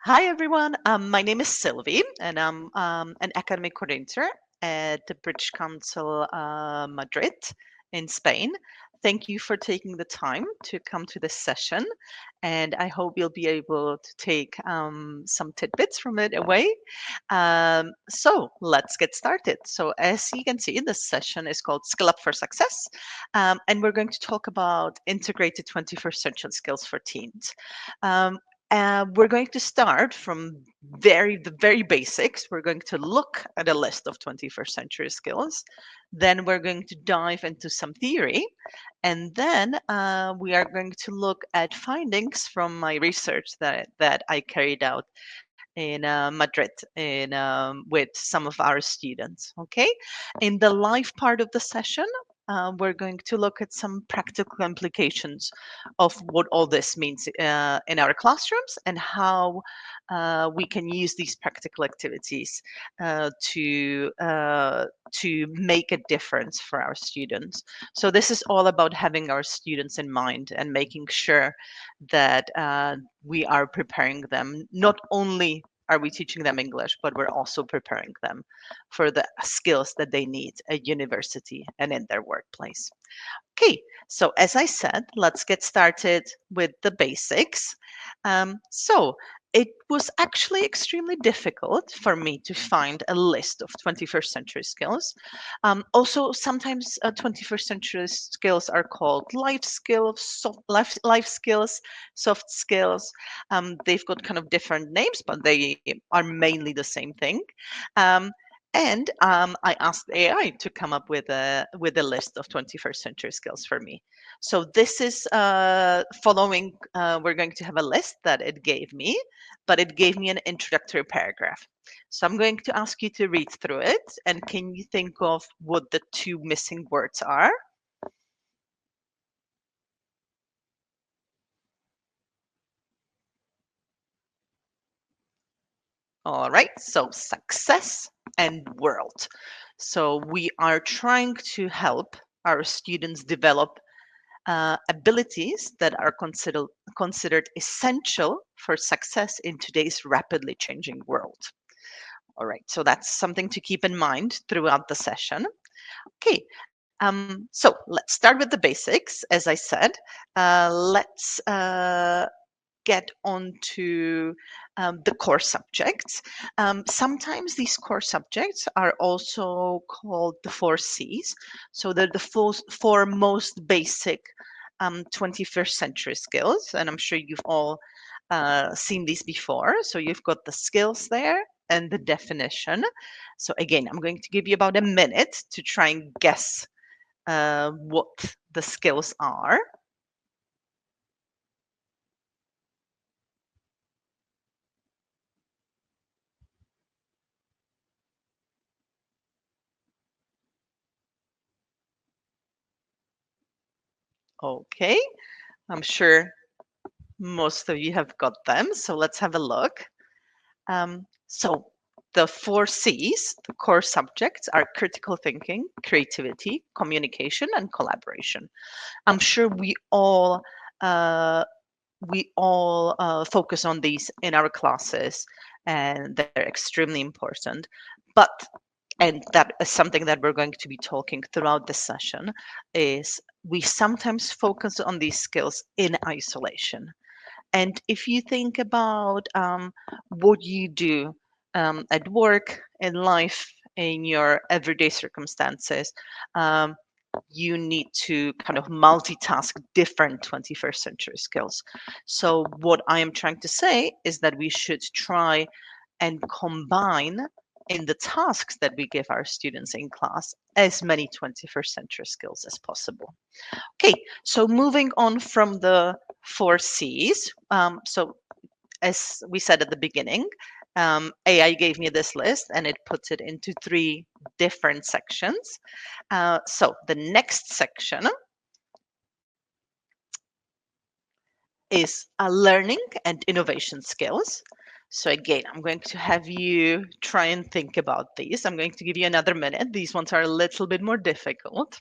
Hi, everyone. My name is Silvie, and I'm an academic coordinator at the British Council Madrid in Spain. Thank you for taking the time to come to this session, and I hope you'll be able to take some tidbits from it away. So let's get started. So as you can see, this session is called Skill Up for Success, and we're going to talk about integrated 21st century skills for teens. Um, we're going to start from the very basics. We're going to look at a list of 21st century skills. Then we're going to dive into some theory. And then we are going to look at findings from my research that I carried out in Madrid with some of our students. Okay. In the live part of the session, we're going to look at some practical implications of what all this means in our classrooms and how we can use these practical activities to make a difference for our students. So this is all about having our students in mind and making sure that we are preparing them. Not only are we teaching them English, but we're also preparing them for the skills that they need at university and in their workplace. Okay, so as I said, let's get started with the basics. So it was actually extremely difficult for me to find a list of 21st century skills. Also, sometimes 21st century skills are called life skills, life skills, soft skills. They've got kind of different names, but they are mainly the same thing. Um, and I asked AI to come up with a list of 21st century skills for me. So this is following. We're going to have a list that it gave me, but it gave me an introductory paragraph. So I'm going to ask you to read through it, and can you think of what the two missing words are? All right. So success and world. So we are trying to help our students develop abilities that are considered essential for success in today's rapidly changing world. All right, so that's something to keep in mind throughout the session. Okay, so let's start with the basics. As I said, let's get on to the core subjects. Sometimes these core subjects are also called the 4 Cs. So they're the four most basic 21st century skills. And I'm sure you've all seen these before. So you've got the skills there and the definition. So again, I'm going to give you about a minute to try and guess what the skills are. Okay, I'm sure most of you have got them. So let's have a look. So the 4 Cs, the core subjects, are critical thinking, creativity, communication, and collaboration. I'm sure uh, we all focus on these in our classes, and they're extremely important. But and that is something that we're going to be talking throughout the session is we sometimes focus on these skills in isolation. And if you think about what you do at work, in life, in your everyday circumstances, um, you need to kind of multitask different 21st century skills. So, what I am trying to say is that we should try and combine in the tasks that we give our students in class as many 21st century skills as possible. Okay, so moving on from the 4 Cs. So as we said at the beginning, AI gave me this list and it puts it into 3 different sections. So the next section is learning and innovation skills. So again, I'm going to have you try and think about these. I'm going to give you another minute. These ones are a little bit more difficult.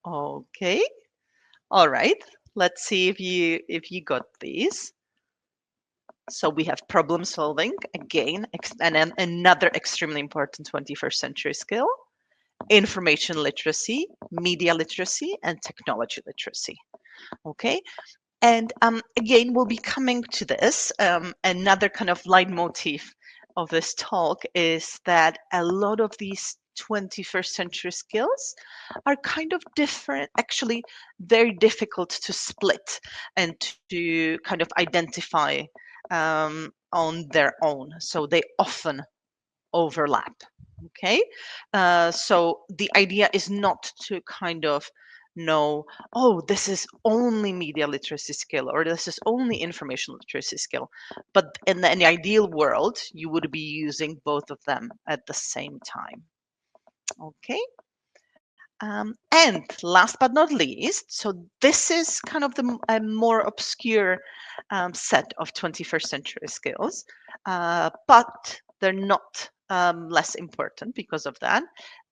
Okay. All right. Let's see if you got these. So we have problem solving again, and then another extremely important 21st century skill, information literacy, media literacy, and technology literacy. Okay. And again, we'll be coming to this. Another kind of leitmotif of this talk is that a lot of these 21st century skills are kind of different, actually very difficult to split and to kind of identify on their own. So they often overlap. Okay. So the idea is not to kind of know, oh, this is only media literacy skill or this is only information literacy skill. But in the ideal world, you would be using both of them at the same time. Okay. And last but not least, so this is kind of a more obscure set of 21st century skills, but they're not less important because of that.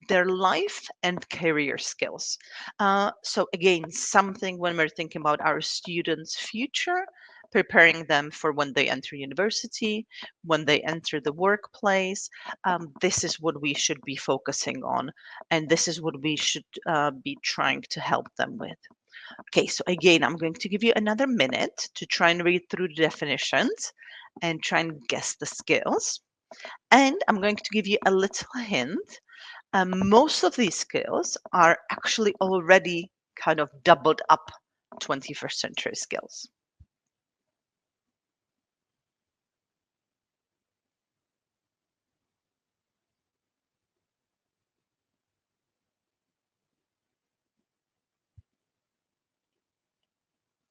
They're life and career skills. So again, something when we're thinking about our students' future, preparing them for when they enter university, when they enter the workplace, this is what we should be focusing on, and this is what we should be trying to help them with. Okay, so again, I'm going to give you another minute to try and read through the definitions and try and guess the skills. And I'm going to give you a little hint. Most of these skills are actually already kind of doubled up 21st century skills.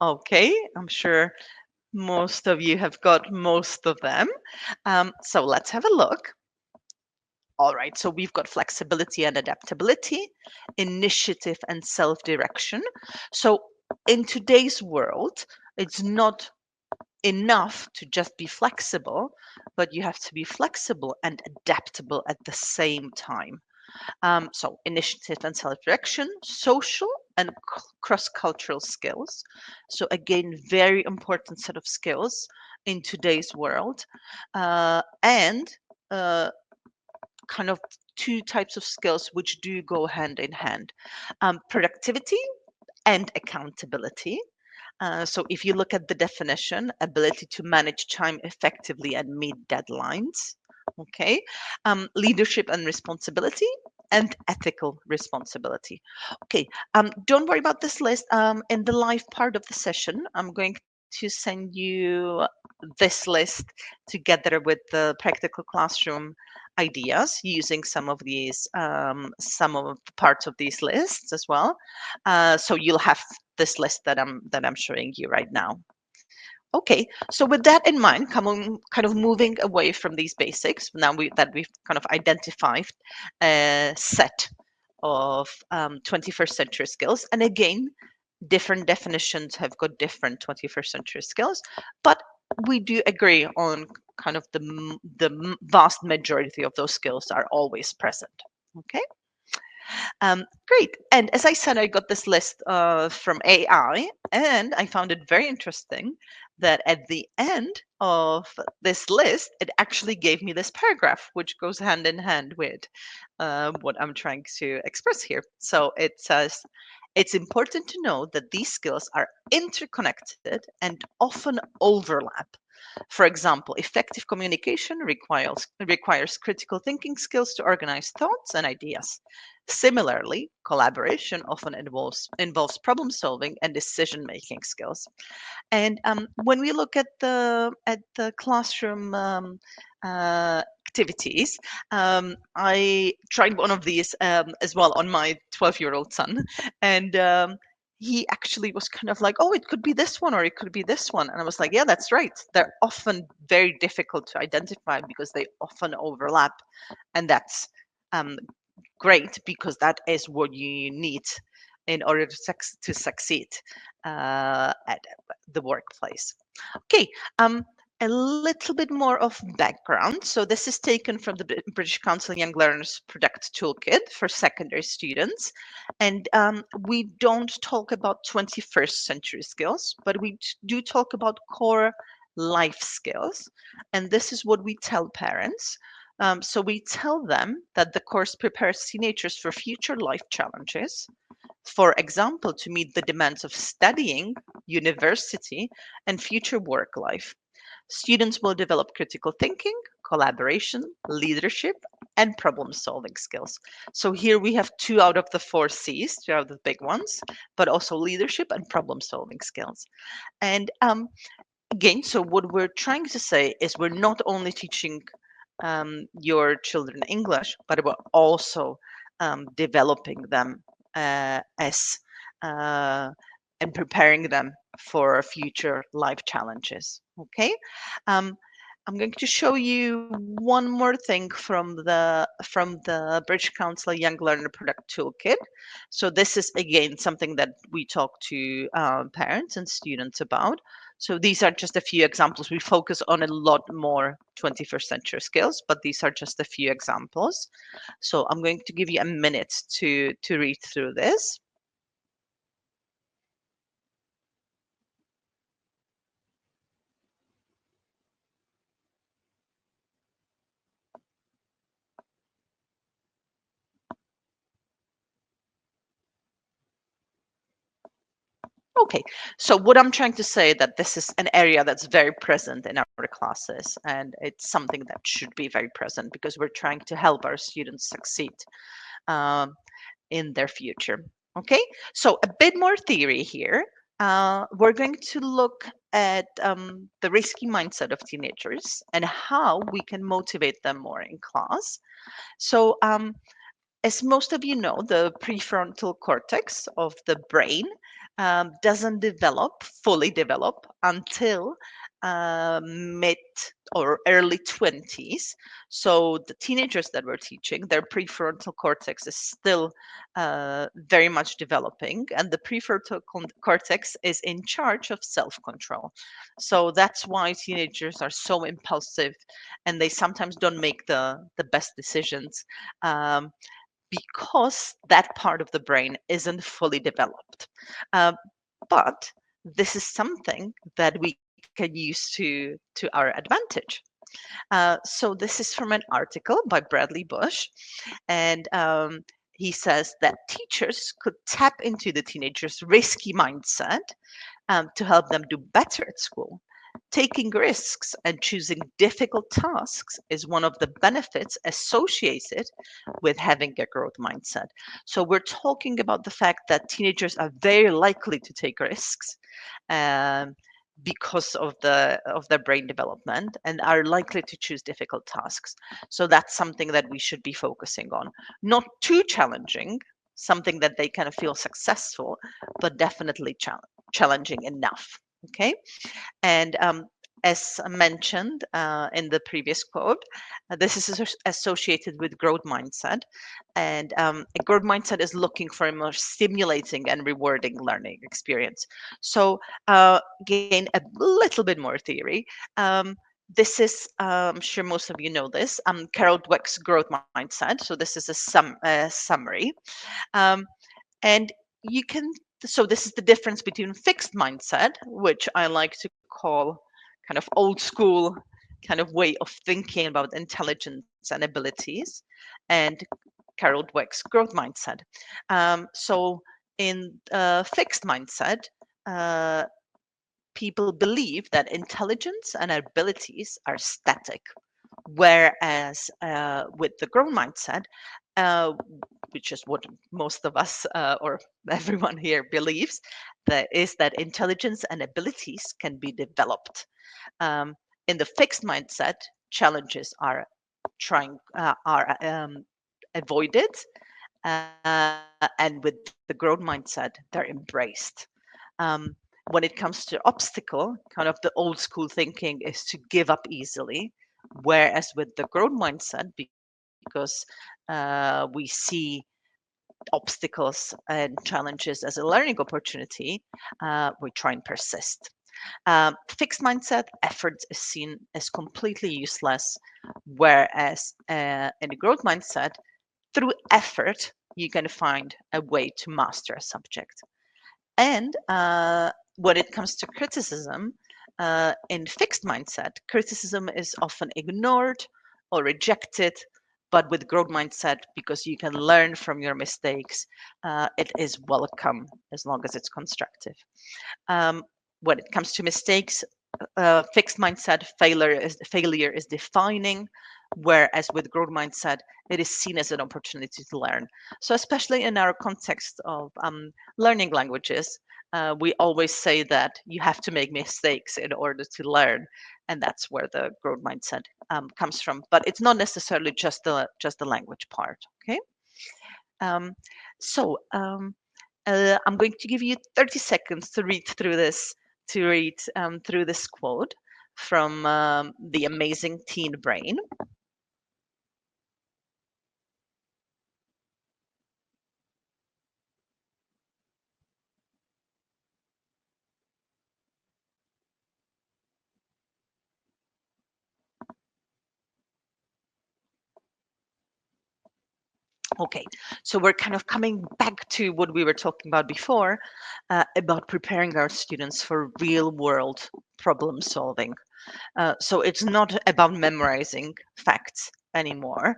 Okay, I'm sure most of you have got most of them. So let's have a look. All right, so we've got flexibility and adaptability, initiative and self direction. So in today's world, it's not enough to just be flexible, but you have to be flexible and adaptable at the same time. So initiative and self-direction, social and cross-cultural skills. So again, very important set of skills in today's world, and uh, kind of two types of skills which do go hand in hand: productivity and accountability. So if you look at the definition, ability to manage time effectively and meet deadlines, okay, leadership and responsibility, and ethical responsibility. Okay, don't worry about this list. In the live part of the session, I'm going to send you this list together with the practical classroom ideas using some of the parts of these lists as well. So you'll have this list that I'm showing you right now. Okay, so with that in mind, kind of moving away from these basics, now we've kind of identified a set of 21st century skills, and again, different definitions have got different 21st century skills, but we do agree on kind of the vast majority of those skills are always present. Okay. Great. And as I said, I got this list from AI, and I found it very interesting that at the end of this list, it actually gave me this paragraph, which goes hand in hand with what I'm trying to express here. So it says, it's important to know that these skills are interconnected and often overlap. For example, effective communication requires critical thinking skills to organize thoughts and ideas. Similarly, collaboration often involves problem solving and decision making skills. And when we look at the classroom activities, I tried one of these as well on my 12-year-old son, and he actually was kind of like, oh, it could be this one or it could be this one. And I was like, yeah, that's right. They're often very difficult to identify because they often overlap. And that's um, great because that is what you need in order to succeed at the workplace. Okay, a little bit more of background. So this is taken from the British Council Young Learners Product Toolkit for secondary students. And we don't talk about 21st century skills, but we do talk about core life skills. And this is what we tell parents. So we tell them that the course prepares teenagers for future life challenges. For example, to meet the demands of studying, university, and future work life. Students will develop critical thinking, collaboration, leadership, and problem solving skills. So here we have two out of the four C's, two out of the big ones, but also leadership and problem solving skills. And again, so what we're trying to say is we're not only teaching your children English, but we're also developing them as and preparing them for future life challenges. Okay, um, I'm going to show you one more thing from the British Council Young Learner Product Toolkit. So this is again something that we talk to parents and students about. So these are just a few examples. We focus on a lot more 21st century skills, but these are just a few examples. So I'm going to give you a minute to read through this. Okay, so what I'm trying to say that this is an area that's very present in our classes, and it's something that should be very present because we're trying to help our students succeed um, in their future. Okay, so a bit more theory here. We're going to look at the risky mindset of teenagers and how we can motivate them more in class. So as most of you know, the prefrontal cortex of the brain doesn't fully develop until mid or early 20s. So the teenagers that we're teaching, their prefrontal cortex is still very much developing, and the prefrontal cortex is in charge of self-control. So that's why teenagers are so impulsive, and they sometimes don't make the best decisions. Um, because that part of the brain isn't fully developed. Uh, but this is something that we can use to our advantage. So this is from an article by Bradley Bush, and he says that teachers could tap into the teenagers' risky mindset to help them do better at school. Taking risks and choosing difficult tasks is one of the benefits associated with having a growth mindset. So we're talking about the fact that teenagers are very likely to take risks um, because of their brain development and are likely to choose difficult tasks. So that's something that we should be focusing on. Not too challenging, something that they kind of feel successful, but definitely challenging enough. Okay. And as mentioned in the previous quote, this is associated with growth mindset. And a growth mindset is looking for a more stimulating and rewarding learning experience. So, again, a little bit more theory. This is, I'm sure most of you know this, Carol Dweck's growth mindset. So, this is a summary. Um, and you can, so this is the difference between fixed mindset, which I like to call kind of old school kind of way of thinking about intelligence and abilities, and Carol Dweck's growth mindset. So in fixed mindset, uh, people believe that intelligence and abilities are static, whereas with the growth mindset, uh, which is what most of us or everyone here believes, that is that intelligence and abilities can be developed. Um, in the fixed mindset, challenges are avoided, and with the growth mindset, they're embraced. Um, when it comes to obstacle, kind of the old school thinking is to give up easily, whereas with the growth mindset, because we see obstacles and challenges as a learning opportunity, we try and persist. Fixed mindset, effort is seen as completely useless, whereas in a growth mindset, through effort, you can find a way to master a subject. And when it comes to criticism, in fixed mindset, criticism is often ignored or rejected. But with growth mindset, because you can learn from your mistakes, it is welcome as long as it's constructive. Um, when it comes to mistakes, fixed mindset, failure is defining, whereas with growth mindset, it is seen as an opportunity to learn. So especially in our context of learning languages, we always say that you have to make mistakes in order to learn, and that's where the growth mindset comes from. But it's not necessarily just the language part. Okay. Um, so I'm going to give you 30 seconds to read through this quote from the amazing Teen Brain. Okay, so we're kind of coming back to what we were talking about before, about preparing our students for real world problem solving. So it's not about memorizing facts anymore.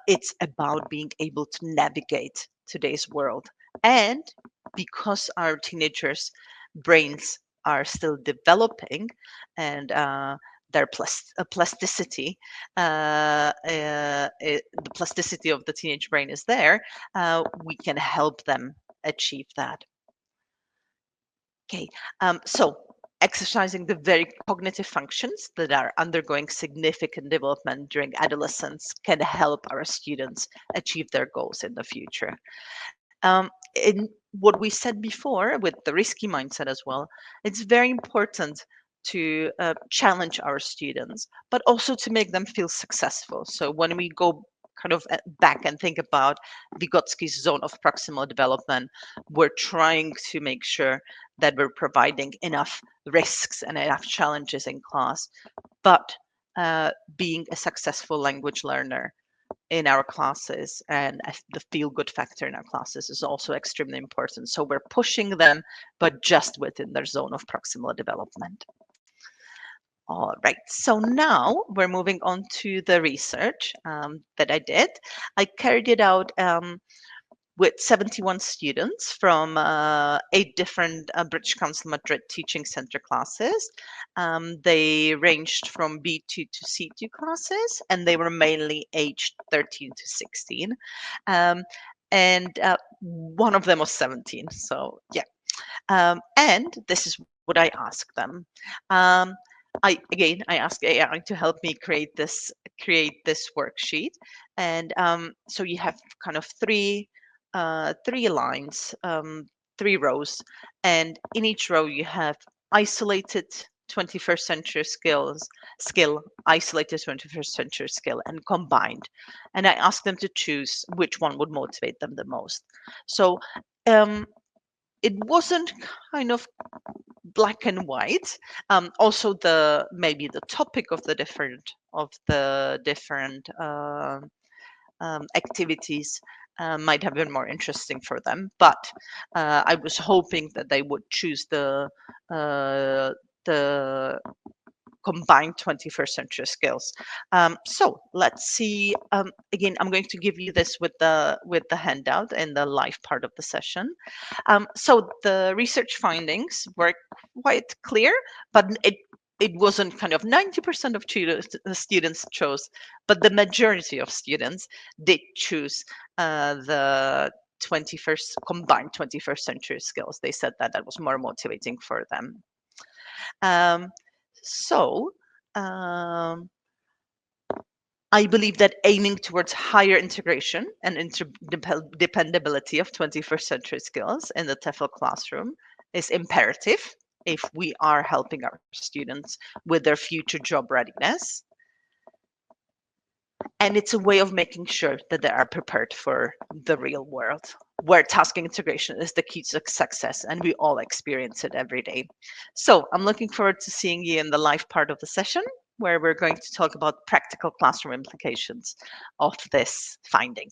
It's about being able to navigate today's world. And because our teenagers' brains are still developing and their plasticity, the plasticity of the teenage brain is there, we can help them achieve that. Okay, so exercising the very cognitive functions that are undergoing significant development during adolescence can help our students achieve their goals in the future. In what we said before with the risky mindset as well, it's very important to challenge our students, but also to make them feel successful. So when we go kind of back and think about Vygotsky's zone of proximal development, we're trying to make sure that we're providing enough risks and enough challenges in class, but being a successful language learner in our classes and the feel good factor in our classes is also extremely important. So we're pushing them, but just within their zone of proximal development. All right, so now we're moving on to the research that I did. I carried it out with 71 students from 8 different British Council Madrid teaching center classes. They ranged from B2 to C2 classes, and they were mainly aged 13 to 16. Um, and one of them was 17, so yeah. And this is what I asked them. Um, I asked AI to help me create this worksheet, and so you have kind of three lines, 3 rows, and in each row you have isolated 21st century skill, isolated 21st century skill, and combined. And I asked them to choose which one would motivate them the most. So um, it wasn't kind of black and white. Also, maybe the topic of the different activities might have been more interesting for them. But I was hoping that they would choose the combined 21st century skills. So let's see. Again, I'm going to give you this with the handout in the live part of the session. So the research findings were quite clear, but it wasn't kind of 90% of students chose, but the majority of students did choose the 21st combined 21st century skills. They said that that was more motivating for them. Um, so um, I believe that aiming towards higher integration and interdependability of 21st century skills in the TEFL classroom is imperative if we are helping our students with their future job readiness. And it's a way of making sure that they are prepared for the real world, where tasking integration is the key to success, and we all experience it every day. So I'm looking forward to seeing you in the live part of the session, where we're going to talk about practical classroom implications of this finding.